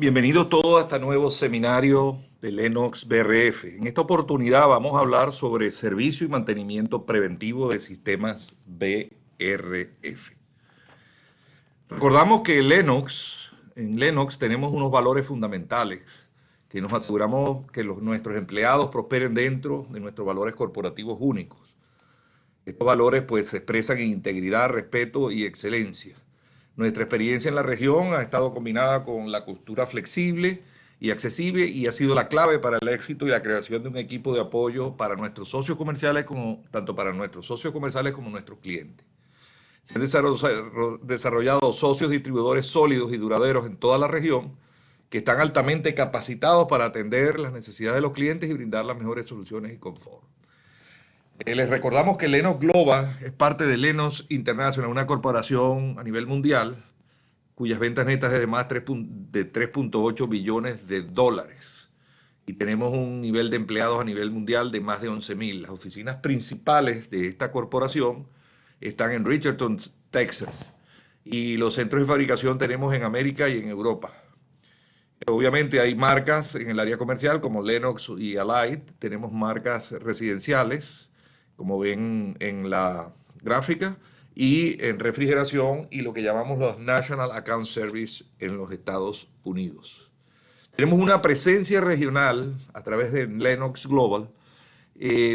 Bienvenidos todos a este nuevo seminario de Lennox BRF. En esta oportunidad vamos a hablar sobre servicio y mantenimiento preventivo de sistemas BRF. Recordamos que en Lennox tenemos unos valores fundamentales que nos aseguramos que nuestros empleados prosperen dentro de nuestros valores corporativos únicos. Estos valores pues se expresan en integridad, respeto y excelencia. Nuestra experiencia en la región ha estado combinada con la cultura flexible y accesible y ha sido la clave para el éxito y la creación de un equipo de apoyo para nuestros socios comerciales, tanto para nuestros socios comerciales como nuestros clientes. Se han desarrollado socios distribuidores sólidos y duraderos en toda la región que están altamente capacitados para atender las necesidades de los clientes y brindar las mejores soluciones y confort. Les recordamos que Lennox Global es parte de Lennox International, una corporación a nivel mundial cuyas ventas netas es de más de 3.8 billones de dólares. Y tenemos un nivel de empleados a nivel mundial de más de 11.000. Las oficinas principales de esta corporación están en Richardson, Texas. Y los centros de fabricación tenemos en América y en Europa. Obviamente hay marcas en el área comercial como Lennox y Allied. Tenemos marcas residenciales, como ven en la gráfica, y en refrigeración y lo que llamamos los National Account Service en los Estados Unidos. Tenemos una presencia regional a través de Lennox Global,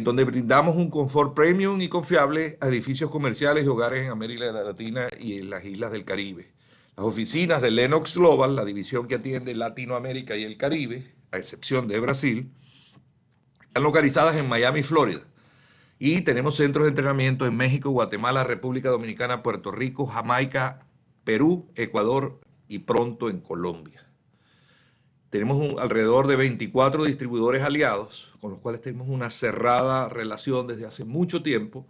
donde brindamos un confort premium y confiable a edificios comerciales y hogares en América Latina y en las islas del Caribe. Las oficinas de Lennox Global, la división que atiende Latinoamérica y el Caribe, a excepción de Brasil, están localizadas en Miami, Florida. Y tenemos centros de entrenamiento en México, Guatemala, República Dominicana, Puerto Rico, Jamaica, Perú, Ecuador y pronto en Colombia. Tenemos alrededor de 24 distribuidores aliados, con los cuales tenemos una cerrada relación desde hace mucho tiempo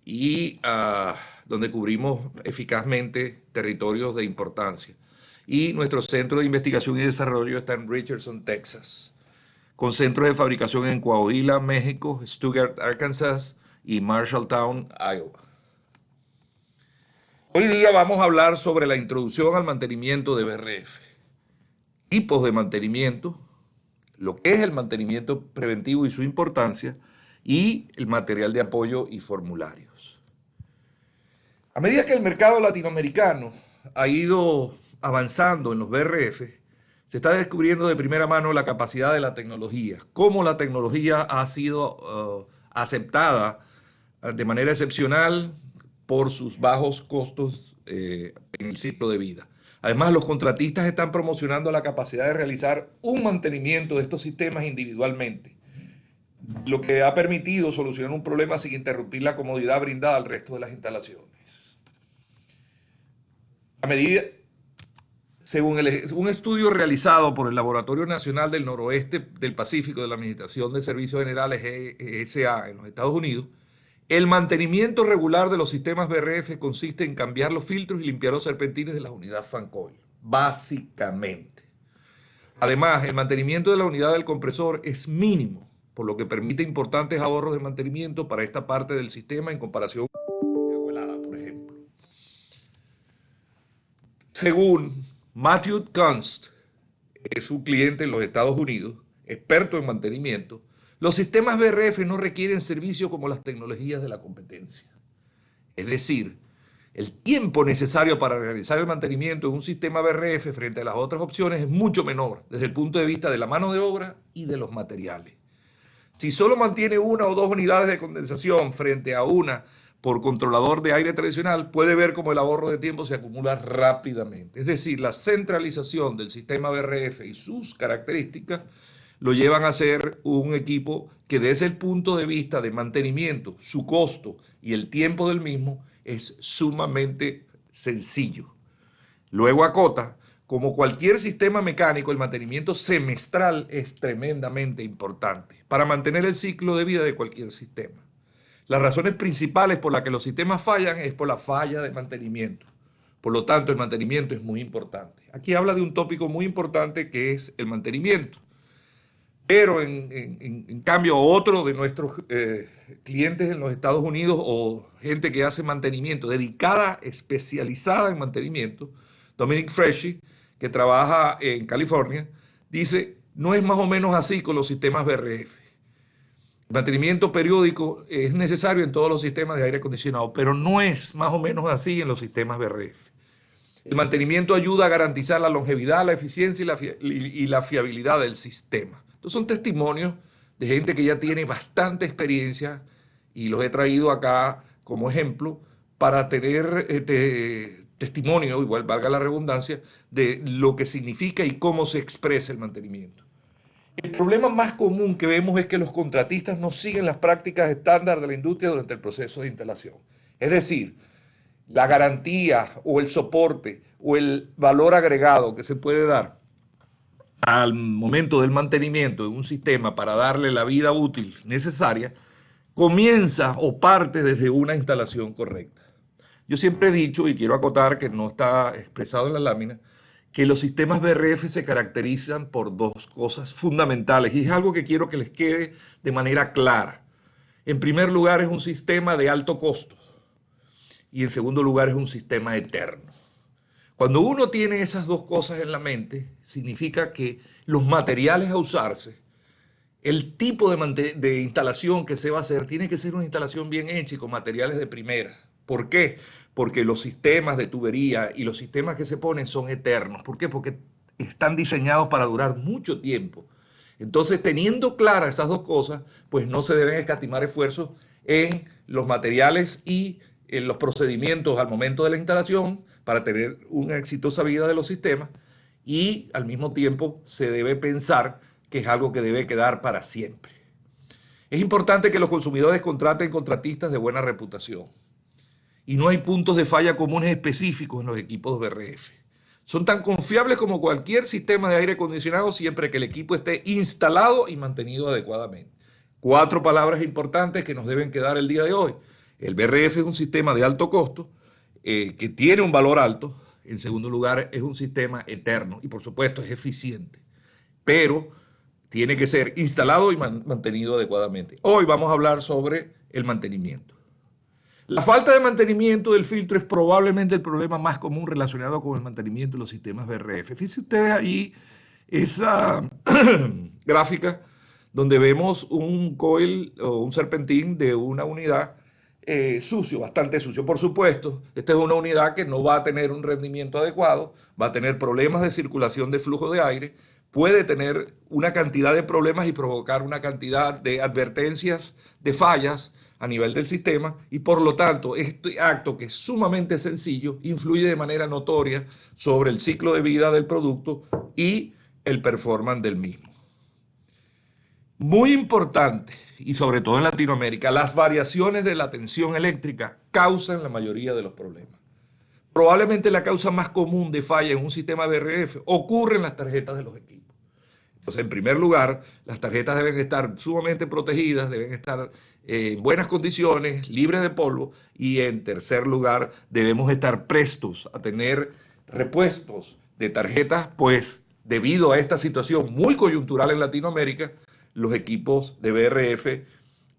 y donde cubrimos eficazmente territorios de importancia. Y nuestro centro de investigación y desarrollo está en Richardson, Texas, con centros de fabricación en Coahuila, México, Stuttgart, Arkansas y Marshalltown, Iowa. Hoy día vamos a hablar sobre la introducción al mantenimiento de BRF, tipos de mantenimiento, lo que es el mantenimiento preventivo y su importancia, y el material de apoyo y formularios. A medida que el mercado latinoamericano ha ido avanzando en los BRF, se está descubriendo de primera mano la capacidad de la tecnología, cómo la tecnología ha sido aceptada de manera excepcional por sus bajos costos en el ciclo de vida. Además, los contratistas están promocionando la capacidad de realizar un mantenimiento de estos sistemas individualmente, lo que ha permitido solucionar un problema sin interrumpir la comodidad brindada al resto de las instalaciones. A medida Según un estudio realizado por el Laboratorio Nacional del Noroeste del Pacífico de la Administración de Servicios Generales GSA en los Estados Unidos, el mantenimiento regular de los sistemas BRF consiste en cambiar los filtros y limpiar los serpentines de la unidad fan coil, básicamente. Además, el mantenimiento de la unidad del compresor es mínimo, por lo que permite importantes ahorros de mantenimiento para esta parte del sistema en comparación con la agua helada, por ejemplo. Según Matthew Kunst, es un cliente en los Estados Unidos, experto en mantenimiento, los sistemas BRF no requieren servicio como las tecnologías de la competencia. Es decir, el tiempo necesario para realizar el mantenimiento de un sistema BRF frente a las otras opciones es mucho menor desde el punto de vista de la mano de obra y de los materiales. Si solo mantiene una o dos unidades de condensación frente a una por controlador de aire tradicional, puede ver cómo el ahorro de tiempo se acumula rápidamente. Es decir, la centralización del sistema BRF y sus características lo llevan a ser un equipo que desde el punto de vista de mantenimiento, su costo y el tiempo del mismo es sumamente sencillo. Luego acota, como cualquier sistema mecánico, el mantenimiento semestral es tremendamente importante para mantener el ciclo de vida de cualquier sistema. Las razones principales por las que los sistemas fallan es por la falla de mantenimiento. Por lo tanto, el mantenimiento es muy importante. Aquí habla de un tópico muy importante que es el mantenimiento. Pero en cambio, otro de nuestros clientes en los Estados Unidos o gente que hace mantenimiento dedicada, especializada en mantenimiento, Dominic Freshy, que trabaja en California, dice, no es más o menos así con los sistemas BRF. El mantenimiento periódico es necesario en todos los sistemas de aire acondicionado, pero no es más o menos así en los sistemas BRF. El mantenimiento ayuda a garantizar la longevidad, la eficiencia y la fiabilidad del sistema. Estos son testimonios de gente que ya tiene bastante experiencia y los he traído acá como ejemplo para tener testimonio, igual valga la redundancia, de lo que significa y cómo se expresa el mantenimiento. El problema más común que vemos es que los contratistas no siguen las prácticas estándar de la industria durante el proceso de instalación. Es decir, la garantía o el soporte o el valor agregado que se puede dar al momento del mantenimiento de un sistema para darle la vida útil necesaria, comienza o parte desde una instalación correcta. Yo siempre he dicho, y quiero acotar que no está expresado en la lámina, que los sistemas BRF se caracterizan por dos cosas fundamentales, y es algo que quiero que les quede de manera clara. En primer lugar, es un sistema de alto costo, y en segundo lugar, es un sistema eterno. Cuando uno tiene esas dos cosas en la mente, significa que los materiales a usarse, el tipo de instalación que se va a hacer, tiene que ser una instalación bien hecha y con materiales de primera. ¿Por qué? Porque los sistemas de tubería y los sistemas que se ponen son eternos. ¿Por qué? Porque están diseñados para durar mucho tiempo. Entonces, teniendo claras esas dos cosas, pues no se deben escatimar esfuerzos en los materiales y en los procedimientos al momento de la instalación para tener una exitosa vida de los sistemas, y al mismo tiempo se debe pensar que es algo que debe quedar para siempre. Es importante que los consumidores contraten contratistas de buena reputación. Y no hay puntos de falla comunes específicos en los equipos BRF. Son tan confiables como cualquier sistema de aire acondicionado siempre que el equipo esté instalado y mantenido adecuadamente. 4 palabras importantes que nos deben quedar el día de hoy. El BRF es un sistema de alto costo que tiene un valor alto. En segundo lugar, es un sistema eterno y por supuesto es eficiente. Pero tiene que ser instalado y mantenido adecuadamente. Hoy vamos a hablar sobre el mantenimiento. La falta de mantenimiento del filtro es probablemente el problema más común relacionado con el mantenimiento de los sistemas BRF. Fíjense ustedes ahí esa gráfica donde vemos un coil o un serpentín de una unidad sucio, bastante sucio. Por supuesto, esta es una unidad que no va a tener un rendimiento adecuado, va a tener problemas de circulación de flujo de aire, puede tener una cantidad de problemas y provocar una cantidad de advertencias de fallas a nivel del sistema, y por lo tanto este acto, que es sumamente sencillo, influye de manera notoria sobre el ciclo de vida del producto y el performance del mismo. Muy importante, y sobre todo en Latinoamérica, las variaciones de la tensión eléctrica causan la mayoría de los problemas. Probablemente la causa más común de falla en un sistema BRF ocurre en las tarjetas de los equipos. Entonces, en primer lugar, las tarjetas deben estar sumamente protegidas, deben estar en buenas condiciones, libres de polvo, y en tercer lugar, debemos estar prestos a tener repuestos de tarjetas, pues debido a esta situación muy coyuntural en Latinoamérica, los equipos de BRF,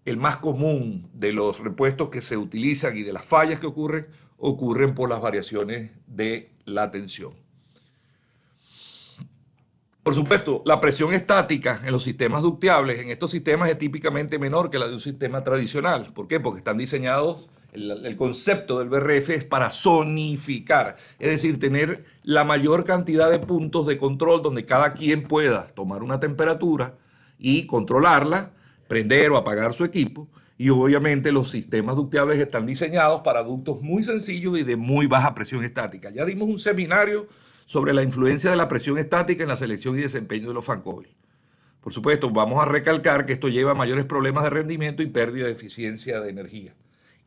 el más común de los repuestos que se utilizan y de las fallas que ocurren por las variaciones de la tensión. Por supuesto, la presión estática en los sistemas ductiables, en estos sistemas, es típicamente menor que la de un sistema tradicional. ¿Por qué? Porque están diseñados, el concepto del BRF es para zonificar, es decir, tener la mayor cantidad de puntos de control donde cada quien pueda tomar una temperatura y controlarla, prender o apagar su equipo. Y obviamente los sistemas ductiables están diseñados para ductos muy sencillos y de muy baja presión estática. Ya dimos un seminario sobre la influencia de la presión estática en la selección y desempeño de los fan coil. Por supuesto, vamos a recalcar que esto lleva a mayores problemas de rendimiento y pérdida de eficiencia de energía.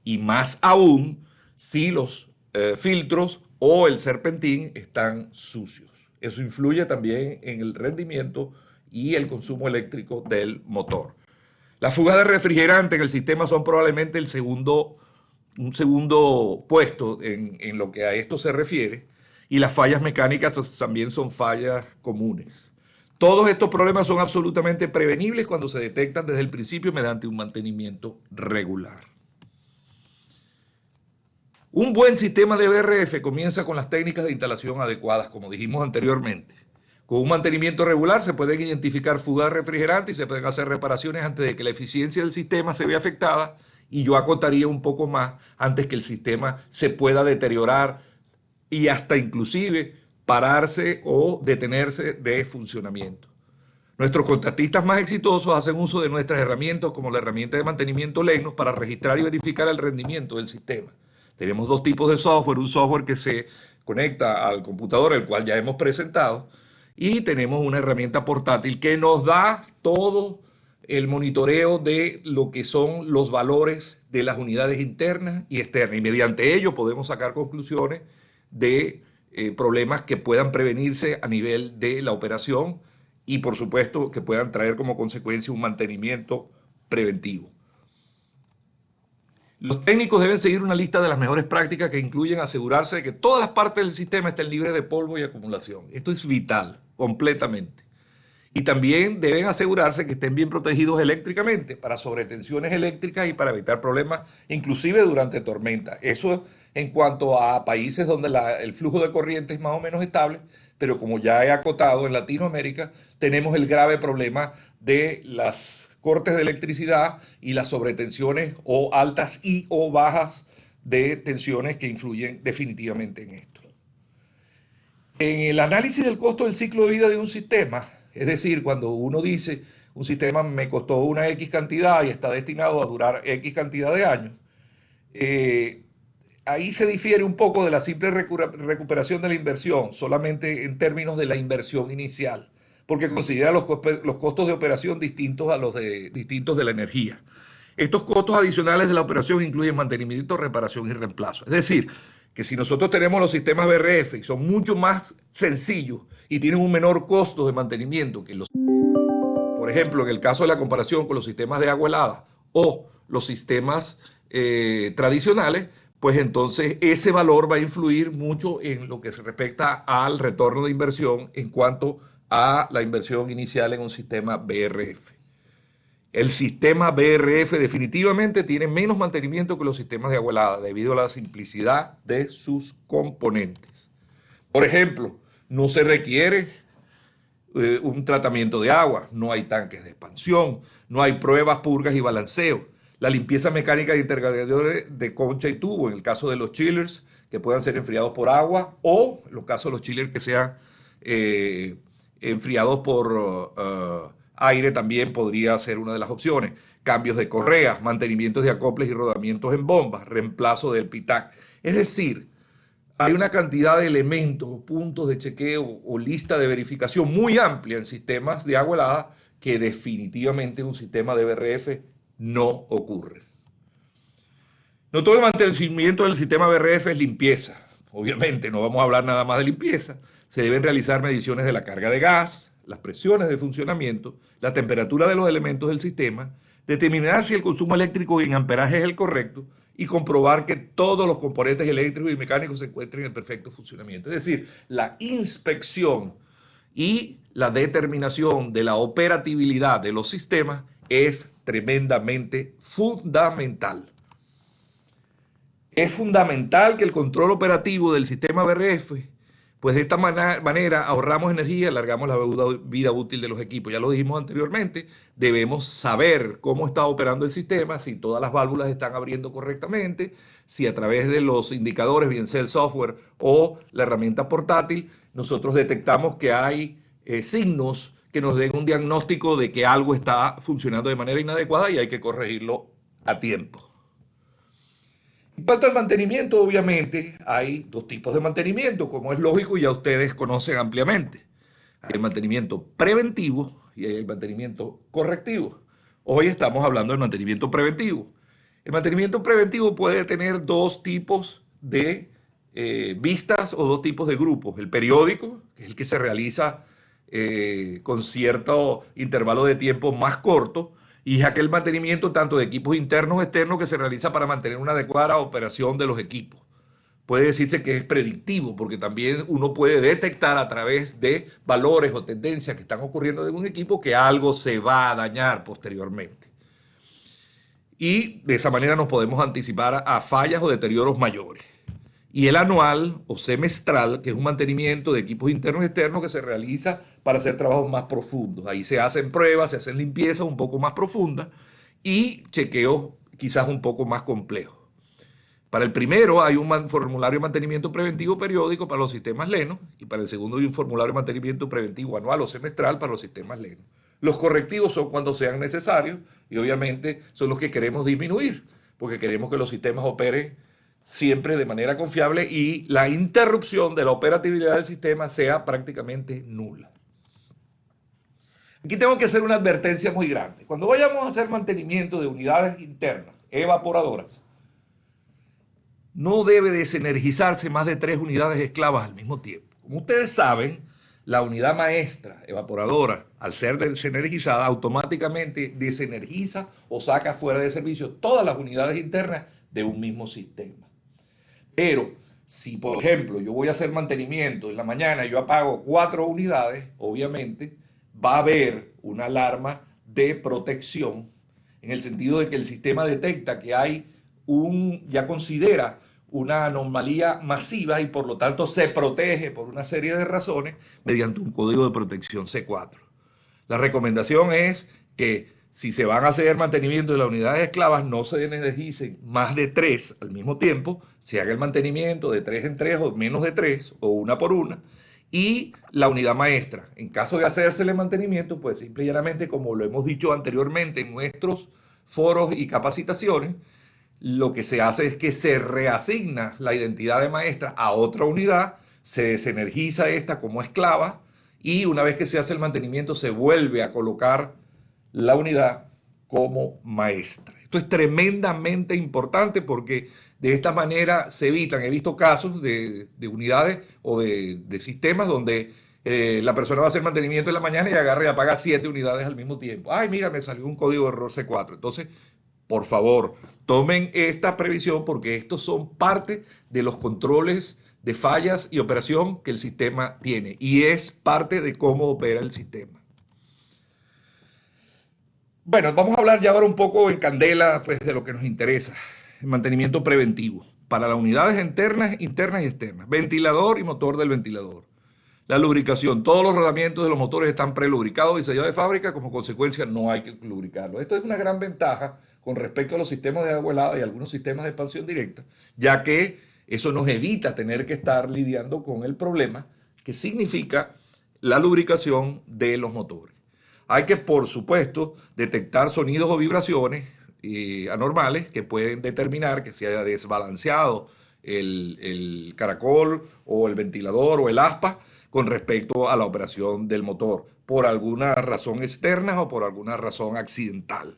Y más aún si los filtros o el serpentín están sucios. Eso influye también en el rendimiento y el consumo eléctrico del motor. Las fugas de refrigerante en el sistema son probablemente un segundo puesto en lo que a esto se refiere, y las fallas mecánicas también son fallas comunes. Todos estos problemas son absolutamente prevenibles cuando se detectan desde el principio mediante un mantenimiento regular. Un buen sistema de BRF comienza con las técnicas de instalación adecuadas, como dijimos anteriormente. Con un mantenimiento regular se pueden identificar fugas de refrigerante y se pueden hacer reparaciones antes de que la eficiencia del sistema se vea afectada, y yo acotaría un poco más antes que el sistema se pueda deteriorar y hasta inclusive pararse o detenerse de funcionamiento. Nuestros contratistas más exitosos hacen uso de nuestras herramientas como la herramienta de mantenimiento Lennox para registrar y verificar el rendimiento del sistema. Tenemos dos tipos de software, un software que se conecta al computador, el cual ya hemos presentado, y tenemos una herramienta portátil que nos da todo el monitoreo de lo que son los valores de las unidades internas y externas, y mediante ello podemos sacar conclusiones de problemas que puedan prevenirse a nivel de la operación y por supuesto que puedan traer como consecuencia un mantenimiento preventivo. Los técnicos deben seguir una lista de las mejores prácticas que incluyen asegurarse de que todas las partes del sistema estén libres de polvo y acumulación. Esto es vital, completamente. Y también deben asegurarse que estén bien protegidos eléctricamente para sobretensiones eléctricas y para evitar problemas, inclusive durante tormenta. Eso en cuanto a países donde el flujo de corriente es más o menos estable, pero como ya he acotado, en Latinoamérica tenemos el grave problema de las cortes de electricidad y las sobretensiones o altas y o bajas de tensiones que influyen definitivamente en esto. En el análisis del costo del ciclo de vida de un sistema, es decir, cuando uno dice un sistema me costó una X cantidad y está destinado a durar X cantidad de años, ahí se difiere un poco de la simple recuperación de la inversión, solamente en términos de la inversión inicial, porque considera los costos de operación distintos a los distintos de la energía. Estos costos adicionales de la operación incluyen mantenimiento, reparación y reemplazo. Es decir, que si nosotros tenemos los sistemas BRF y son mucho más sencillos y tienen un menor costo de mantenimiento que los, por ejemplo, en el caso de la comparación con los sistemas de agua helada o los sistemas tradicionales, pues entonces ese valor va a influir mucho en lo que se respecta al retorno de inversión en cuanto a la inversión inicial en un sistema BRF. El sistema BRF definitivamente tiene menos mantenimiento que los sistemas de agua helada debido a la simplicidad de sus componentes. Por ejemplo, no se requiere un tratamiento de agua, no hay tanques de expansión, no hay pruebas, purgas y balanceo. La limpieza mecánica de intercambiadores de concha y tubo, en el caso de los chillers que puedan ser enfriados por agua o en los casos de los chillers que sean enfriados por aire, también podría ser una de las opciones. Cambios de correas, mantenimientos de acoples y rodamientos en bombas, reemplazo del PITAC. Es decir, hay una cantidad de elementos, puntos de chequeo o lista de verificación muy amplia en sistemas de agua helada que definitivamente en un sistema de BRF no ocurre. No todo el mantenimiento del sistema BRF es limpieza. Obviamente no vamos a hablar nada más de limpieza. Se deben realizar mediciones de la carga de gas, las presiones de funcionamiento, la temperatura de los elementos del sistema, determinar si el consumo eléctrico en amperaje es el correcto y comprobar que todos los componentes eléctricos y mecánicos se encuentren en perfecto funcionamiento. Es decir, la inspección y la determinación de la operatividad de los sistemas es tremendamente fundamental. Es fundamental que el control operativo del sistema BRF, pues de esta manera ahorramos energía, alargamos la vida útil de los equipos. Ya lo dijimos anteriormente, debemos saber cómo está operando el sistema, si todas las válvulas están abriendo correctamente, si a través de los indicadores, bien sea el software o la herramienta portátil, nosotros detectamos que hay signos que nos den un diagnóstico de que algo está funcionando de manera inadecuada y hay que corregirlo a tiempo. En cuanto al mantenimiento, obviamente, hay dos tipos de mantenimiento, como es lógico y ya ustedes conocen ampliamente. Hay el mantenimiento preventivo y hay el mantenimiento correctivo. Hoy estamos hablando del mantenimiento preventivo. El mantenimiento preventivo puede tener dos tipos de vistas o dos tipos de grupos. El periódico, que es el que se realiza con cierto intervalo de tiempo más corto, y es aquel mantenimiento tanto de equipos internos o externos que se realiza para mantener una adecuada operación de los equipos. Puede decirse que es predictivo, porque también uno puede detectar a través de valores o tendencias que están ocurriendo en un equipo que algo se va a dañar posteriormente. Y de esa manera nos podemos anticipar a fallas o deterioros mayores. y el anual o semestral, que es un mantenimiento de equipos internos y externos que se realiza para hacer trabajos más profundos. Ahí se hacen pruebas, se hacen limpiezas un poco más profundas y chequeos quizás un poco más complejos. Para el primero hay un formulario de mantenimiento preventivo periódico para los sistemas Lennox y para el segundo hay un formulario de mantenimiento preventivo anual o semestral para los sistemas Lennox. Los correctivos son cuando sean necesarios y obviamente son los que queremos disminuir porque queremos que los sistemas operen siempre de manera confiable y la interrupción de la operatividad del sistema sea prácticamente nula. Aquí tengo que hacer una advertencia muy grande. Cuando vayamos a hacer mantenimiento de unidades internas, evaporadoras, no debe desenergizarse más de 3 unidades esclavas al mismo tiempo. Como ustedes saben, la unidad maestra evaporadora, al ser desenergizada, automáticamente desenergiza o saca fuera de servicio todas las unidades internas de un mismo sistema. Pero si, por ejemplo, yo voy a hacer mantenimiento en la mañana y yo apago 4 unidades, obviamente va a haber una alarma de protección en el sentido de que el sistema detecta que hay ya considera una anomalía masiva y por lo tanto se protege por una serie de razones mediante un código de protección C4. La recomendación es que si se van a hacer mantenimiento de las unidades esclavas no se energicen más de 3 al mismo tiempo, se haga el mantenimiento de 3 en 3 o menos de 3 o una por una y la unidad maestra. En caso de hacerse el mantenimiento, pues simple y llanamente, como lo hemos dicho anteriormente en nuestros foros y capacitaciones, lo que se hace es que se reasigna la identidad de maestra a otra unidad, se desenergiza esta como esclava y una vez que se hace el mantenimiento se vuelve a colocar la unidad como maestra. Esto es tremendamente importante porque de esta manera se evitan, he visto casos de unidades o de sistemas donde la persona va a hacer mantenimiento en la mañana y agarra y apaga 7 unidades al mismo tiempo. Ay, mira, me salió un código de error C4. Entonces, por favor, tomen esta previsión porque estos son parte de los controles de fallas y operación que el sistema tiene y es parte de cómo opera el sistema. Bueno, vamos a hablar ya ahora un poco en candela pues, de lo que nos interesa, el mantenimiento preventivo para las unidades internas y externas, ventilador y motor del ventilador. La lubricación, todos los rodamientos de los motores están prelubricados y sellados de fábrica, como consecuencia no hay que lubricarlo. Esto es una gran ventaja con respecto a los sistemas de agua helada y algunos sistemas de expansión directa, ya que eso nos evita tener que estar lidiando con el problema que significa la lubricación de los motores. Hay que, por supuesto, detectar sonidos o vibraciones anormales que pueden determinar que se haya desbalanceado el caracol o el ventilador o el aspa con respecto a la operación del motor, por alguna razón externa o por alguna razón accidental.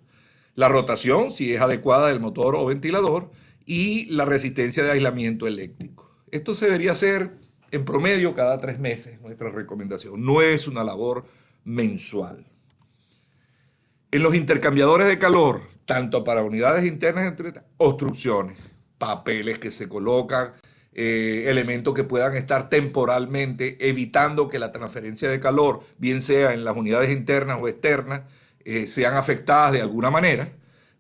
La rotación, si es adecuada del motor o ventilador, y la resistencia de aislamiento eléctrico. Esto se debería hacer en promedio cada 3 meses, nuestra recomendación. No es una labor mensual. En los intercambiadores de calor, tanto para unidades internas, obstrucciones, papeles que se colocan, elementos que puedan estar temporalmente evitando que la transferencia de calor, bien sea en las unidades internas o externas, sean afectadas de alguna manera,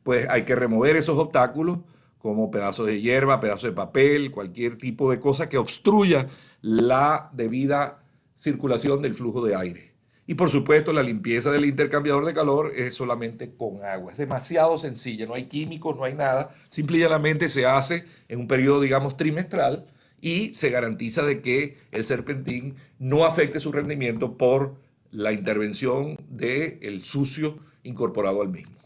pues hay que remover esos obstáculos como pedazos de hierba, pedazos de papel, cualquier tipo de cosa que obstruya la debida circulación del flujo de aire. Y por supuesto la limpieza del intercambiador de calor es solamente con agua. Es demasiado sencilla, no hay químicos, no hay nada. Simple y llanamente se hace en un periodo, digamos, trimestral y se garantiza de que el serpentín no afecte su rendimiento por la intervención del sucio incorporado al mismo.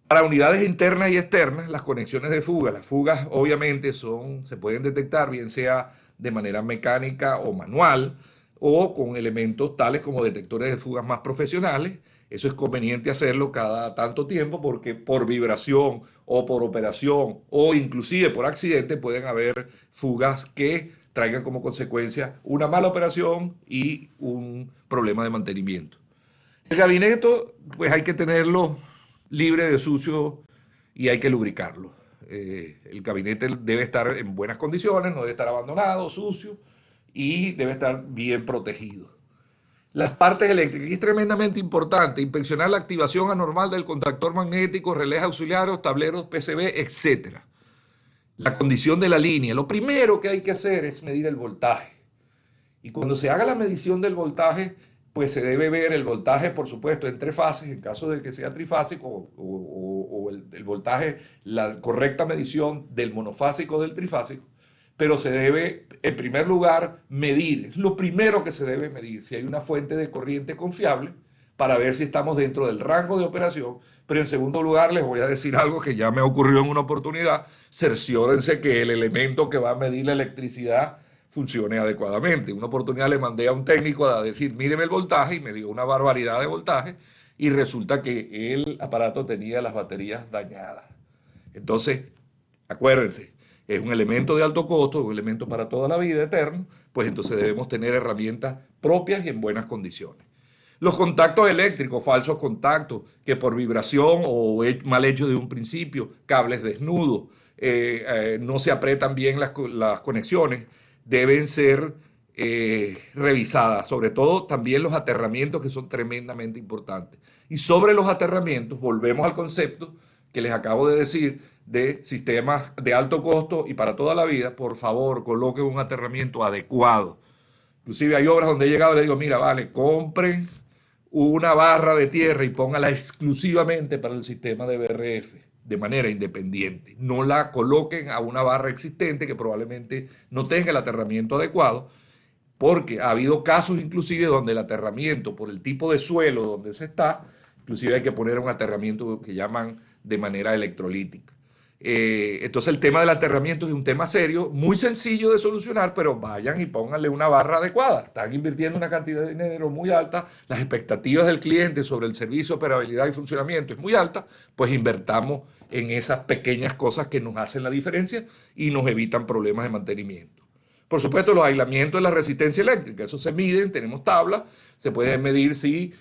Para unidades internas y externas, las conexiones de fuga, las fugas obviamente se pueden detectar bien sea de manera mecánica o manual, o con elementos tales como detectores de fugas más profesionales. Eso es conveniente hacerlo cada tanto tiempo porque por vibración o por operación o inclusive por accidente pueden haber fugas que traigan como consecuencia una mala operación y un problema de mantenimiento. El gabinete pues hay que tenerlo libre de sucio y hay que lubricarlo. El gabinete debe estar en buenas condiciones, no debe estar abandonado, sucio, y debe estar bien protegido. Las partes eléctricas, y es tremendamente importante, inspeccionar la activación anormal del contactor magnético, relés auxiliares, tableros PCB, etc. la condición de la línea, lo primero que hay que hacer es medir el voltaje. Y cuando se haga la medición del voltaje, pues se debe ver el voltaje, por supuesto, en tres fases, en caso de que sea trifásico, o el voltaje, la correcta medición del monofásico del trifásico, pero se debe, en primer lugar, medir, es lo primero que se debe medir, si hay una fuente de corriente confiable, para ver si estamos dentro del rango de operación, pero en segundo lugar les voy a decir algo que ya me ocurrió en una oportunidad, cerciórense que el elemento que va a medir la electricidad funcione adecuadamente. Una oportunidad le mandé a un técnico a decir, mídeme el voltaje, y me dio una barbaridad de voltaje, y resulta que el aparato tenía las baterías dañadas. Entonces, acuérdense, es un elemento de alto costo, un elemento para toda la vida eterno, pues entonces debemos tener herramientas propias y en buenas condiciones. Los contactos eléctricos, falsos contactos, que por vibración o mal hecho de un principio, cables desnudos, no se apretan bien las conexiones, deben ser revisadas, sobre todo también los aterramientos, que son tremendamente importantes. Y sobre los aterramientos, volvemos al concepto que les acabo de decir de sistemas de alto costo y para toda la vida. Por favor, coloquen un aterramiento adecuado. Inclusive hay obras donde he llegado y le digo, mira, vale, compren una barra de tierra y póngala exclusivamente para el sistema de BRF, de manera independiente. No la coloquen a una barra existente que probablemente no tenga el aterramiento adecuado, porque ha habido casos inclusive donde el aterramiento, por el tipo de suelo donde se está, inclusive hay que poner un aterramiento que llaman de manera electrolítica. Entonces el tema del aterramiento es un tema serio, muy sencillo de solucionar, pero vayan y pónganle una barra adecuada. Están invirtiendo una cantidad de dinero muy alta, las expectativas del cliente sobre el servicio, operabilidad y funcionamiento es muy alta, pues invertamos en esas pequeñas cosas que nos hacen la diferencia y nos evitan problemas de mantenimiento. Por supuesto, los aislamientos de la resistencia eléctrica, eso se miden, tenemos tablas, se puede medir si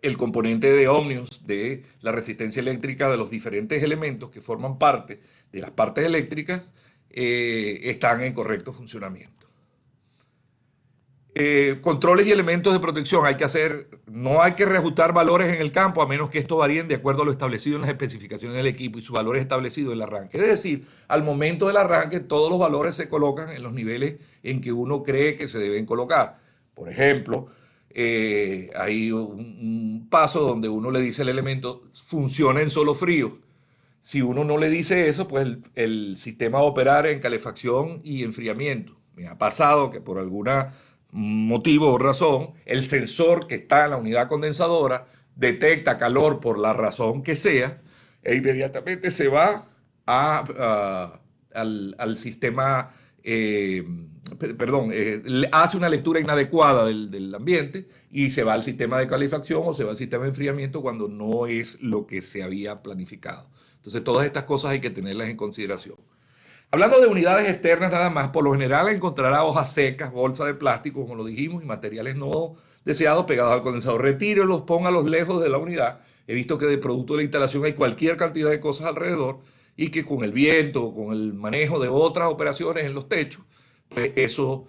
el componente de ohmios de la resistencia eléctrica de los diferentes elementos que forman parte de las partes eléctricas están en correcto funcionamiento. Controles y elementos de protección hay que hacer, no hay que reajustar valores en el campo a menos que estos varíen de acuerdo a lo establecido en las especificaciones del equipo y sus valores establecidos en el arranque. Es decir, al momento del arranque todos los valores se colocan en los niveles en que uno cree que se deben colocar. Por ejemplo, hay un paso donde uno le dice al elemento funciona en solo frío. Si uno no le dice eso, pues el sistema va a operar en calefacción y enfriamiento. Me ha pasado que por alguna motivo o razón, el sensor que está en la unidad condensadora detecta calor por la razón que sea e inmediatamente se va al sistema, hace una lectura inadecuada del ambiente y se va al sistema de calefacción o se va al sistema de enfriamiento cuando no es lo que se había planificado. Entonces todas estas cosas hay que tenerlas en consideración. Hablando de unidades externas nada más, por lo general encontrará hojas secas, bolsas de plástico, como lo dijimos, y materiales no deseados pegados al condensador. Retírelos, póngalos lejos de la unidad. He visto que de producto de la instalación hay cualquier cantidad de cosas alrededor y que con el viento, con el manejo de otras operaciones en los techos, pues eso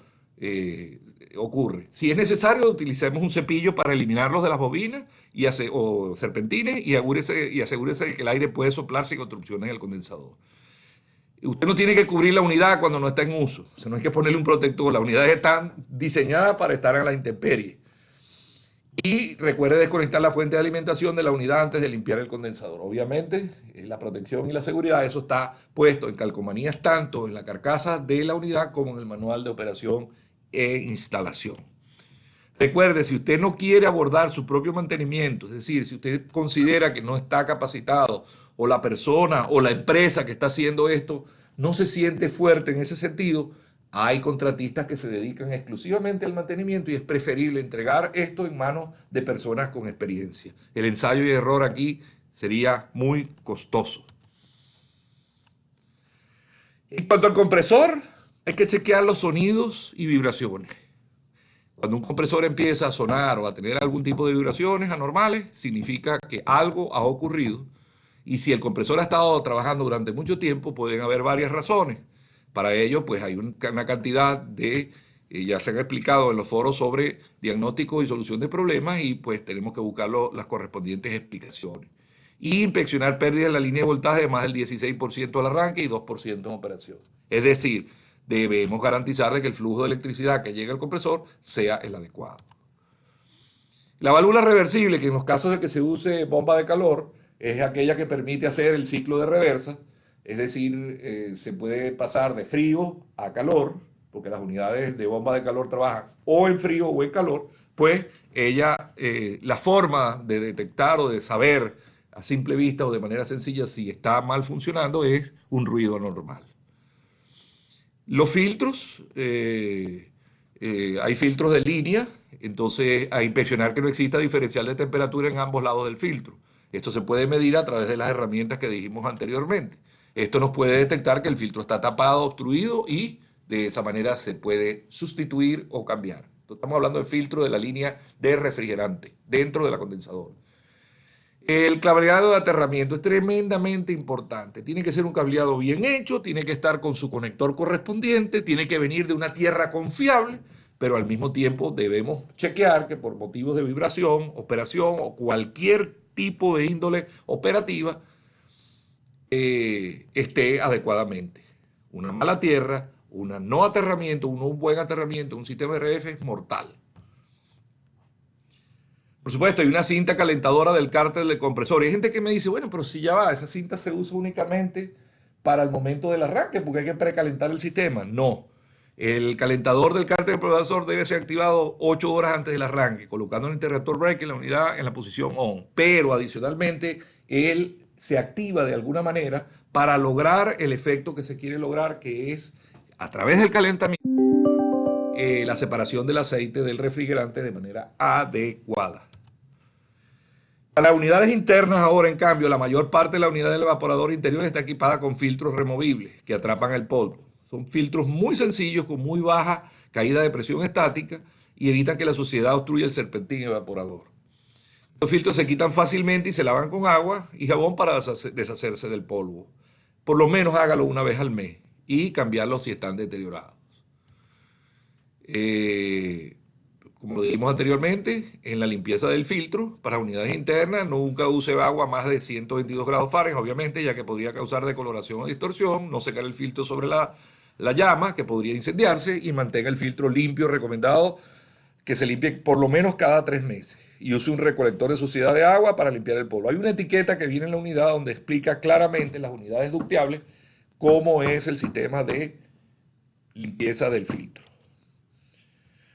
ocurre. Si es necesario, utilicemos un cepillo para eliminarlos de las bobinas o serpentines y asegúrese de que el aire puede soplar sin obstrucciones en el condensador. Usted no tiene que cubrir la unidad cuando no está en uso. O sea, no hay que ponerle un protector. Las unidades están diseñadas para estar en la intemperie. Y recuerde desconectar la fuente de alimentación de la unidad antes de limpiar el condensador. Obviamente, la protección y la seguridad, eso está puesto en calcomanías tanto en la carcasa de la unidad como en el manual de operación e instalación. Recuerde, si usted no quiere abordar su propio mantenimiento, es decir, si usted considera que no está capacitado o la persona o la empresa que está haciendo esto no se siente fuerte en ese sentido, hay contratistas que se dedican exclusivamente al mantenimiento y es preferible entregar esto en manos de personas con experiencia. El ensayo y error aquí sería muy costoso. En cuanto al compresor, hay que chequear los sonidos y vibraciones. Cuando un compresor empieza a sonar o a tener algún tipo de vibraciones anormales, significa que algo ha ocurrido. Y si el compresor ha estado trabajando durante mucho tiempo, pueden haber varias razones. Para ello, pues hay una cantidad de, ya se han explicado en los foros sobre diagnóstico y solución de problemas y pues tenemos que buscar las correspondientes explicaciones. y inspeccionar pérdidas en la línea de voltaje de más del 16% al arranque y 2% en operación. Es decir, debemos garantizar de que el flujo de electricidad que llega al compresor sea el adecuado. La válvula reversible, que en los casos de que se use bomba de calor, es aquella que permite hacer el ciclo de reversa, es decir, se puede pasar de frío a calor, porque las unidades de bomba de calor trabajan o en frío o en calor, pues ella, la forma de detectar o de saber a simple vista o de manera sencilla si está mal funcionando es un ruido anormal. Los filtros, hay filtros de línea, entonces a inspeccionar que no exista diferencial de temperatura en ambos lados del filtro. Esto se puede medir a través de las herramientas que dijimos anteriormente. Esto nos puede detectar que el filtro está tapado, obstruido y de esa manera se puede sustituir o cambiar. Entonces, estamos hablando del filtro de la línea de refrigerante dentro de la condensadora. El cableado de aterramiento es tremendamente importante. Tiene que ser un cableado bien hecho, tiene que estar con su conector correspondiente, tiene que venir de una tierra confiable, pero al mismo tiempo debemos chequear que por motivos de vibración, operación o cualquier tipo de índole operativa esté adecuadamente. Una mala tierra, un no aterramiento, un buen aterramiento, un sistema RF es mortal. Por supuesto, hay una cinta calentadora del cárter del compresor. Y hay gente que me dice, bueno, pero si ya va, esa cinta se usa únicamente para el momento del arranque, porque hay que precalentar el sistema. No. El calentador del cárter del compresor debe ser activado 8 horas antes del arranque, colocando el interruptor break en la unidad en la posición on. Pero adicionalmente, él se activa de alguna manera para lograr el efecto que se quiere lograr, que es a través del calentamiento, la separación del aceite del refrigerante de manera adecuada. Para las unidades internas ahora, en cambio, la mayor parte de la unidad del evaporador interior está equipada con filtros removibles que atrapan el polvo. Son filtros muy sencillos con muy baja caída de presión estática y evitan que la suciedad obstruya el serpentín evaporador. Los filtros se quitan fácilmente y se lavan con agua y jabón para deshacerse del polvo. Por lo menos hágalo una vez al mes y cambiarlos si están deteriorados. Como lo dijimos anteriormente, en la limpieza del filtro para unidades internas, nunca use agua más de 122 grados Fahrenheit, obviamente, ya que podría causar decoloración o distorsión, no secar el filtro sobre la llama, que podría incendiarse, y mantenga el filtro limpio, recomendado que se limpie por lo menos cada 3 meses. Y use un recolector de suciedad de agua para limpiar el polvo. Hay una etiqueta que viene en la unidad donde explica claramente las unidades ductiables cómo es el sistema de limpieza del filtro.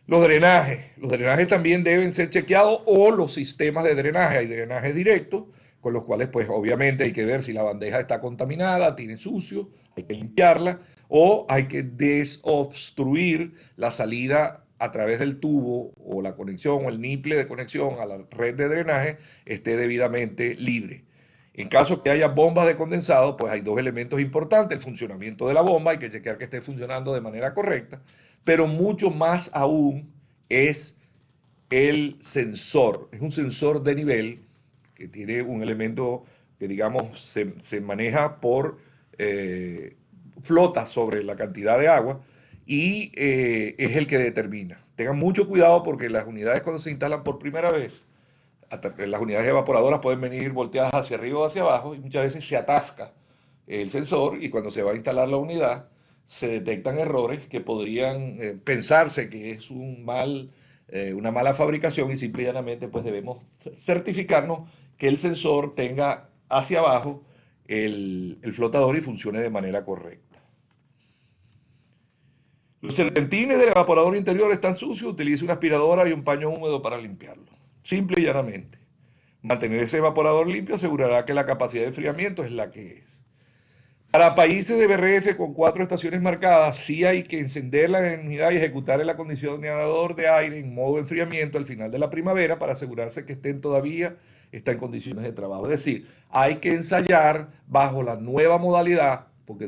Los drenajes también deben ser chequeados o los sistemas de drenaje. Hay drenajes directos, con los cuales pues obviamente hay que ver si la bandeja está contaminada, tiene sucio, hay que limpiarla o hay que desobstruir la salida a través del tubo o la conexión o el niple de conexión a la red de drenaje esté debidamente libre. En caso que haya bombas de condensado, pues hay 2 elementos importantes: el funcionamiento de la bomba, hay que chequear que esté funcionando de manera correcta, pero mucho más aún es el sensor. Es un sensor de nivel que tiene un elemento que, digamos, se maneja por flota sobre la cantidad de agua y es el que determina. Tengan mucho cuidado porque las unidades, cuando se instalan por primera vez, las unidades evaporadoras pueden venir volteadas hacia arriba o hacia abajo y muchas veces se atasca el sensor y cuando se va a instalar la unidad se detectan errores que podrían pensarse que es una mala fabricación y simple y llanamente pues debemos certificarnos que el sensor tenga hacia abajo el flotador y funcione de manera correcta. Los serpentines del evaporador interior están sucios, utilice una aspiradora y un paño húmedo para limpiarlo. Simple y llanamente. Mantener ese evaporador limpio asegurará que la capacidad de enfriamiento es la que es. Para países de BRF con 4 estaciones marcadas, sí hay que encender la unidad y ejecutar el acondicionador de aire en modo enfriamiento al final de la primavera para asegurarse que está en condiciones de trabajo. Es decir, hay que ensayar bajo la nueva modalidad, porque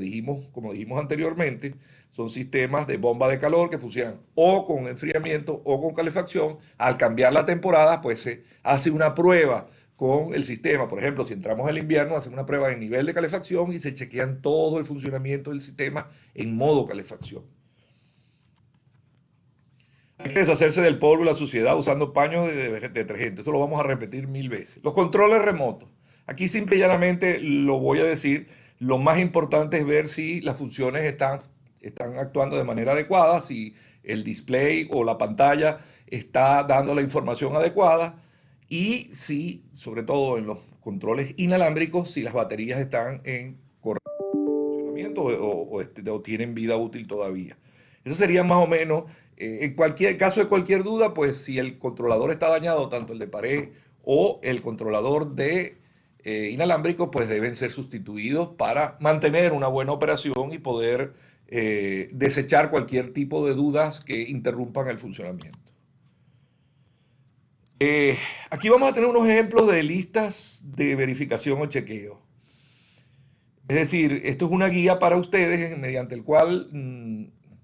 como dijimos anteriormente, son sistemas de bomba de calor que funcionan o con enfriamiento o con calefacción. Al cambiar la temporada, pues se hace una prueba con el sistema. Por ejemplo, si entramos en el invierno, hacen una prueba de nivel de calefacción y se chequean todo el funcionamiento del sistema en modo calefacción. Hay que deshacerse del polvo y la suciedad usando paños de detergente. Esto lo vamos a repetir 1000 veces. Los controles remotos. Aquí simple y llanamente lo voy a decir, lo más importante es ver si las funciones están actuando de manera adecuada, si el display o la pantalla está dando la información adecuada y si, sobre todo en los controles inalámbricos, si las baterías están en correcto funcionamiento o tienen vida útil todavía. Eso sería más o menos, en cualquier caso de cualquier duda, pues si el controlador está dañado, tanto el de pared o el controlador de inalámbrico, pues deben ser sustituidos para mantener una buena operación y poder desechar cualquier tipo de dudas que interrumpan el funcionamiento. Eh, Aquí vamos a tener unos ejemplos de listas de verificación o chequeo. Es decir, esto es una guía para ustedes mediante el cual,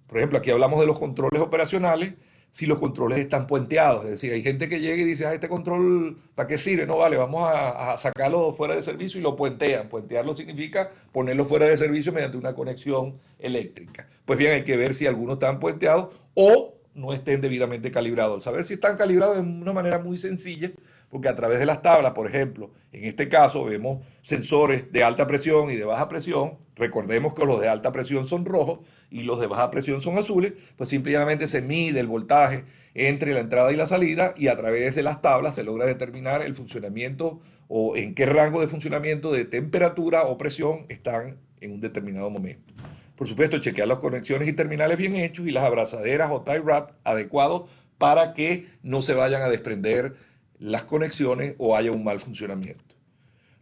por ejemplo, aquí hablamos de los controles operacionales, si los controles están puenteados. Es decir, hay gente que llega y dice, este control, ¿para qué sirve? No, vale, vamos a sacarlo fuera de servicio y lo puentean. Puentearlo significa ponerlo fuera de servicio mediante una conexión eléctrica. Pues bien, hay que ver si algunos están puenteados o no estén debidamente calibrados. Al saber si están calibrados de una manera muy sencilla, porque a través de las tablas, por ejemplo, en este caso vemos sensores de alta presión y de baja presión. Recordemos que los de alta presión son rojos y los de baja presión son azules. Pues simplemente se mide el voltaje entre la entrada y la salida y a través de las tablas se logra determinar el funcionamiento o en qué rango de funcionamiento de temperatura o presión están en un determinado momento. Por supuesto, chequear las conexiones y terminales bien hechos y las abrazaderas o tie wrap adecuados para que no se vayan a desprender las conexiones o haya un mal funcionamiento.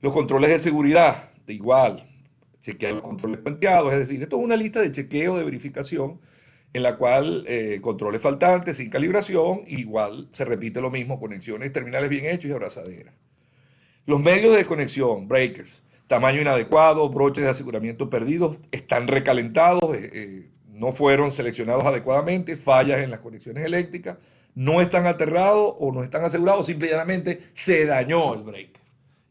Los controles de seguridad, de igual, chequear los controles puenteados, es decir, esto es una lista de chequeo, de verificación, en la cual controles faltantes, sin calibración, igual se repite lo mismo, conexiones, terminales bien hechos y abrazaderas. Los medios de conexión, breakers, tamaño inadecuado, broches de aseguramiento perdidos, están recalentados, no fueron seleccionados adecuadamente, fallas en las conexiones eléctricas, no están aterrados o no están asegurados, simplemente se dañó el breaker.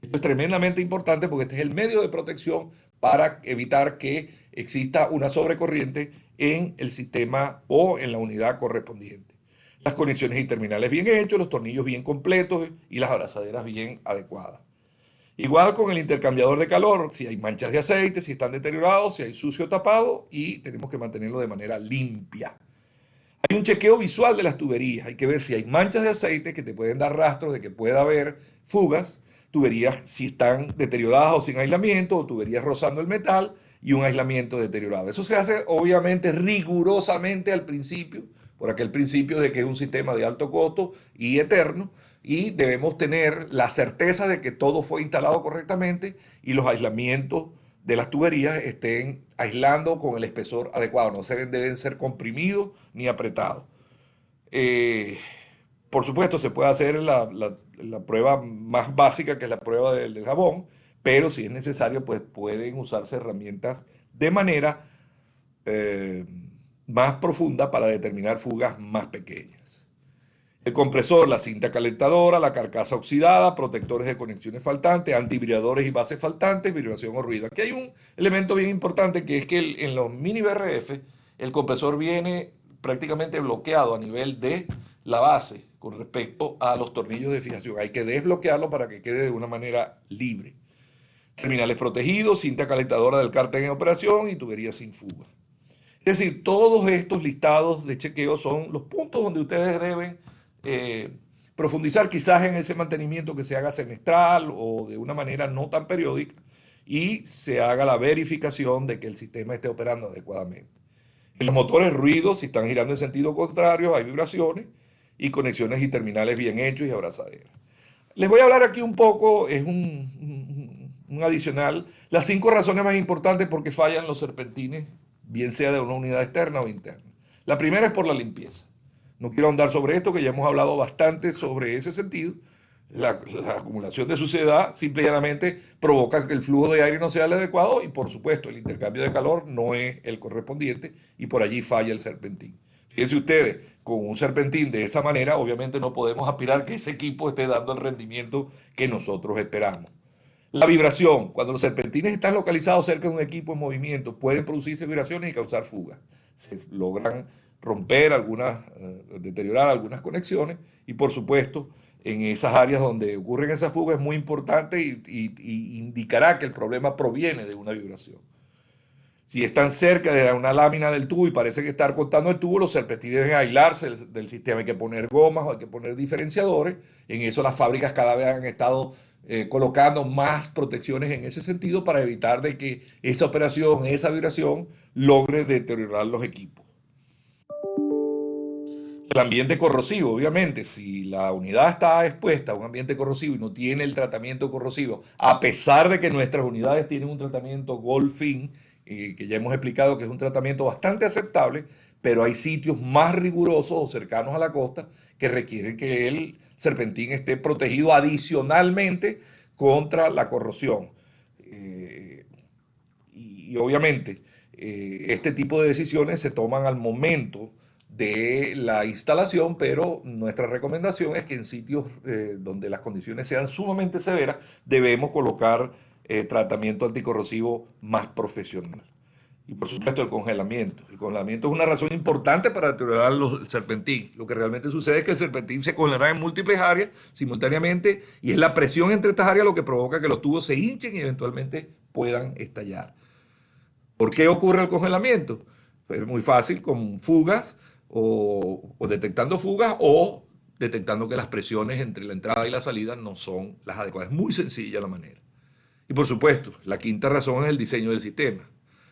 Esto es tremendamente importante porque este es el medio de protección para evitar que exista una sobrecorriente en el sistema o en la unidad correspondiente. Las conexiones y terminales bien hechos, los tornillos bien completos y las abrazaderas bien adecuadas. Igual con el intercambiador de calor, si hay manchas de aceite, si están deteriorados, si hay sucio tapado y tenemos que mantenerlo de manera limpia. Hay un chequeo visual de las tuberías, hay que ver si hay manchas de aceite que te pueden dar rastros de que pueda haber fugas, tuberías si están deterioradas o sin aislamiento, o tuberías rozando el metal y un aislamiento deteriorado. Eso se hace obviamente rigurosamente al principio, por aquel principio de que es un sistema de alto costo y eterno, y debemos tener la certeza de que todo fue instalado correctamente y los aislamientos de las tuberías estén aislando con el espesor adecuado, no deben ser comprimidos ni apretados. Por supuesto, se puede hacer la prueba más básica, que es la prueba del jabón, pero si es necesario, pues pueden usarse herramientas de manera más profunda para determinar fugas más pequeñas. El compresor, la cinta calentadora, la carcasa oxidada, protectores de conexiones faltantes, antivibradores y bases faltantes, vibración o ruido. Aquí hay un elemento bien importante que es que en los mini BRF el compresor viene prácticamente bloqueado a nivel de la base con respecto a los tornillos de fijación. Hay que desbloquearlo para que quede de una manera libre. Terminales protegidos, cinta calentadora del cárter en operación y tuberías sin fuga. Es decir, todos estos listados de chequeo son los puntos donde ustedes deben profundizar quizás en ese mantenimiento que se haga semestral o de una manera no tan periódica y se haga la verificación de que el sistema esté operando adecuadamente. En los motores ruidos, si están girando en sentido contrario, hay vibraciones y conexiones y terminales bien hechos y abrazaderas. Les voy a hablar aquí un poco, es un adicional, las 5 razones más importantes por qué fallan los serpentines, bien sea de una unidad externa o interna. La primera es por la limpieza. No quiero ahondar sobre esto, que ya hemos hablado bastante sobre ese sentido. La acumulación de suciedad simple y llanamente provoca que el flujo de aire no sea el adecuado y, por supuesto, el intercambio de calor no es el correspondiente y por allí falla el serpentín. Fíjense ustedes, con un serpentín de esa manera, obviamente no podemos aspirar que ese equipo esté dando el rendimiento que nosotros esperamos. La vibración, cuando los serpentines están localizados cerca de un equipo en movimiento, pueden producirse vibraciones y causar fugas. Se logran romper algunas, deteriorar algunas conexiones y por supuesto en esas áreas donde ocurren esas fugas es muy importante y indicará que el problema proviene de una vibración. Si están cerca de una lámina del tubo y parece que estar cortando el tubo, los serpentines deben aislarse del sistema. Hay que poner gomas o hay que poner diferenciadores. En eso las fábricas cada vez han estado colocando más protecciones en ese sentido para evitar de que esa operación, esa vibración, logre deteriorar los equipos. El ambiente corrosivo, obviamente, si la unidad está expuesta a un ambiente corrosivo y no tiene el tratamiento corrosivo, a pesar de que nuestras unidades tienen un tratamiento Goldfin, que ya hemos explicado que es un tratamiento bastante aceptable, pero hay sitios más rigurosos o cercanos a la costa que requieren que el serpentín esté protegido adicionalmente contra la corrosión. Y obviamente este tipo de decisiones se toman al momento de la instalación, pero nuestra recomendación es que en sitios donde las condiciones sean sumamente severas, debemos colocar tratamiento anticorrosivo más profesional. Y por supuesto el congelamiento. El congelamiento es una razón importante para deteriorar el serpentín. Lo que realmente sucede es que el serpentín se congelará en múltiples áreas simultáneamente y es la presión entre estas áreas lo que provoca que los tubos se hinchen y eventualmente puedan estallar. ¿Por qué ocurre el congelamiento? Es muy fácil, con fugas o detectando fugas o detectando que las presiones entre la entrada y la salida no son las adecuadas. Es muy sencilla la manera. Y por supuesto, la quinta razón es el diseño del sistema.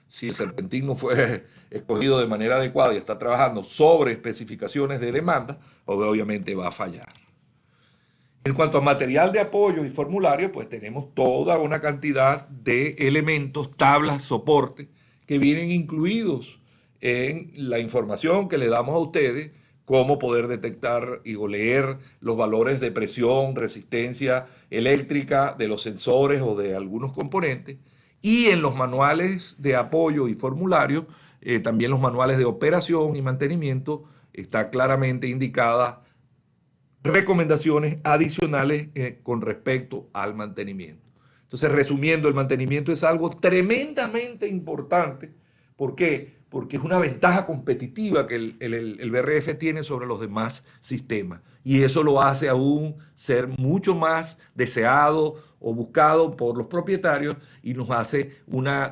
Si el serpentín no fue escogido de manera adecuada y está trabajando sobre especificaciones de demanda, obviamente va a fallar. En cuanto a material de apoyo y formulario, pues tenemos toda una cantidad de elementos, tablas, soporte, que vienen incluidos en la información que le damos a ustedes, cómo poder detectar y o leer los valores de presión, resistencia eléctrica de los sensores o de algunos componentes. Y en los manuales de apoyo y formulario, también los manuales de operación y mantenimiento, está claramente indicada recomendaciones adicionales con respecto al mantenimiento. Entonces, resumiendo, el mantenimiento es algo tremendamente importante. ¿Por qué? Porque es una ventaja competitiva que el BRF tiene sobre los demás sistemas. Y eso lo hace aún ser mucho más deseado o buscado por los propietarios y nos hace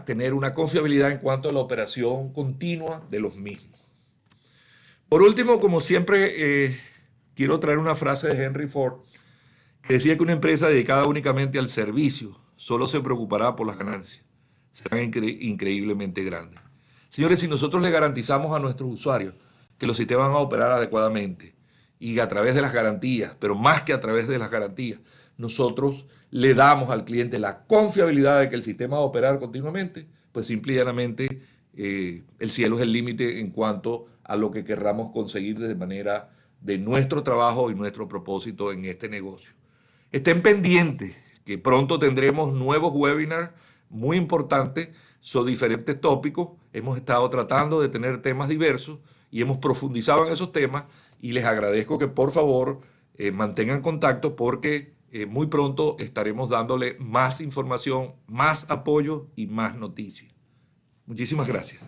tener una confiabilidad en cuanto a la operación continua de los mismos. Por último, como siempre, quiero traer una frase de Henry Ford que decía que una empresa dedicada únicamente al servicio solo se preocupará por las ganancias. Serán increíblemente grandes. Señores, si nosotros le garantizamos a nuestros usuarios que los sistemas van a operar adecuadamente y a través de las garantías, pero más que a través de las garantías, nosotros le damos al cliente la confiabilidad de que el sistema va a operar continuamente, pues simple y llanamente el cielo es el límite en cuanto a lo que querramos conseguir de manera de nuestro trabajo y nuestro propósito en este negocio. Estén pendientes que pronto tendremos nuevos webinars muy importantes sobre diferentes tópicos. Hemos estado tratando de tener temas diversos y hemos profundizado en esos temas y les agradezco que por favor mantengan contacto porque muy pronto estaremos dándole más información, más apoyo y más noticias. Muchísimas gracias.